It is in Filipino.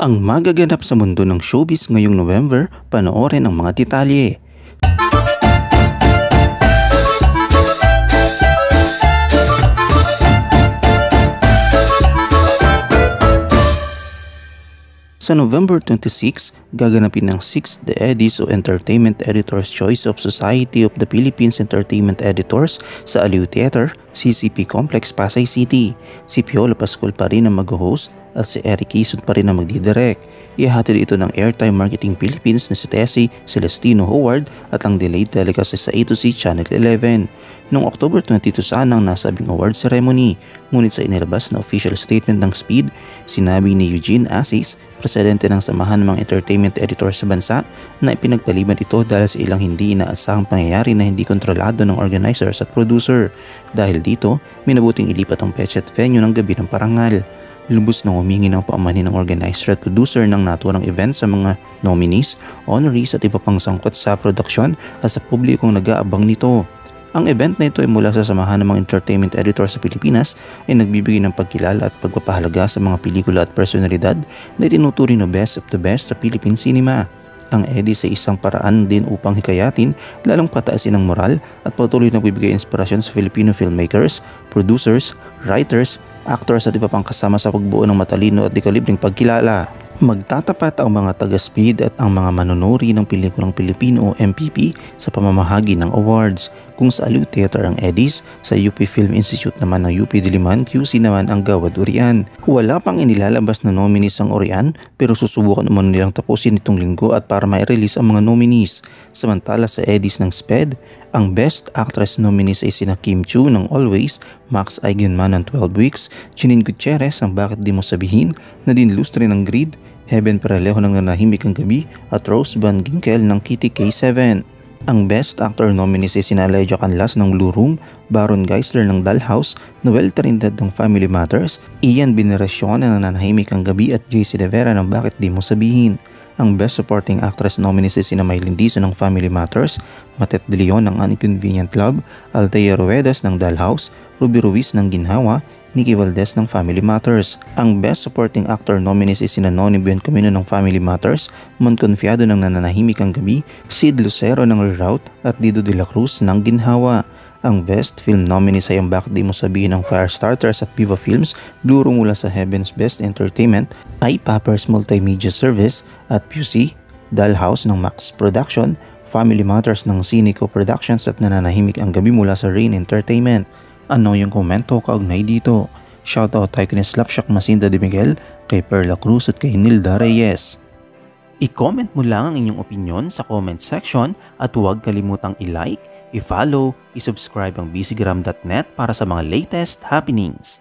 Ang magaganap sa mundo ng showbiz ngayong November, panoorin ang mga detalye. Sa November 26, gaganapin ang 6th The Eddies o Entertainment Editors Choice of Society of the Philippines Entertainment Editors sa Aliw Theater, CCP Complex, Pasay City. Si Piolo Pascual pa rin ang mag-host at si Eric Quezon pa rin ang magdidirect. Ihahatid ito ng Airtime Marketing Philippines na si Tessie Celestino Howard at ang delayed telecast sa A2C Channel 11. Noong October 22 sana ang nasabing award ceremony, ngunit sa inilabas na official statement ng SPEED, sinabi ni Eugene Asis, presidente ng Samahan ng mga Entertainment Editors sa bansa, na ipinagpaliban ito dahil sa ilang hindi inaasahang pangyayari na hindi kontrolado ng organizers at producer. Dahil dito, minabuting ilipat ang petsa at venue ng gabi ng parangal. Lubos nang humingi ng paamanin ng organizer at producer ng naturang event sa mga nominees, honorees at iba pang sangkot sa produksyon at sa publikong nag-aabang nito. Ang event na ito ay mula sa Samahan ng mga Entertainment Editors sa Pilipinas ay nagbibigay ng pagkilala at pagpapahalaga sa mga pelikula at personalidad na itinuturing na best of the best sa Philippine cinema. Ang Eddies ay isang paraan din upang hikayatin, lalong pataasin ang moral at patuloy na bibigay inspirasyon sa Filipino filmmakers, producers, writers, actors at iba pang kasama sa pagbuo ng matalino at dekalibreng pagkilala. Magtatapat ang mga taga-SPEED at ang mga manunuri ng pelikulang Pilipino o MPP sa pamamahagi ng awards. Kung sa Aliw Theater ang Eddies, sa UP Film Institute naman ng UP Diliman, QC naman ang Gawad Urian. Wala pang inilalabas na nominees ang Urian pero susubukan naman nilang tapusin itong linggo at para ma-release ang mga nominees. Samantala sa Eddies ng SPED, ang Best Actress nominees ay sina Kim Chiu ng Always, Max Eigenman ng 12 Weeks, Janine Gutierrez ng Bakit Di Mo Sabihin, Nadine Lustre ng Greed, Heaven Paralejo ng Nanahimik ang Gabi at Rose Van Ginkel ng Kitty K7. Ang Best Actor nominees ay sina Elijah Canlas ng Blue Room, Baron Geisler ng Dollhouse, Noel Trinidad ng Family Matters, Ian Veneracion ng Nanahimik ang Gabi at JC De Vera ng Bakit Di Mo Sabihin. Ang Best Supporting Actress nominees ay sina Maylin Dizo ng Family Matters, Matet De Leon ng An Inconvenient Love, Althea Ruedas ng Dollhouse, Ruby Ruiz ng Ginhawa, Nikki Valdez ng Family Matters. Ang Best Supporting Actor nominees ay sina Noni Buencamino ng Family Matters, Mon Confiado ng Nananahimik ang Gabi, Sid Lucero ng Reroute at Dido de la Cruz ng Ginhawa. Ang Best Film nominees ay ang Bakit Di Mo Sabihin ng Firestarters at Viva Films, Blue Room mula sa Heaven's Best Entertainment, iPappers Multimedia Service at PUC, Dollhouse ng Max Production, Family Matters ng Cineco Productions at Nananahimik ang Gabi mula sa Rain Entertainment. Ano yung komento kaugnay dito? Shoutout tayo kay Slapshock Masinda de Miguel, kay Perla Cruz at kay Nilda Reyes. I-comment mo lang ang inyong opinion sa comment section at huwag kalimutang i-like, i-follow, i-subscribe ang bcgram.net para sa mga latest happenings.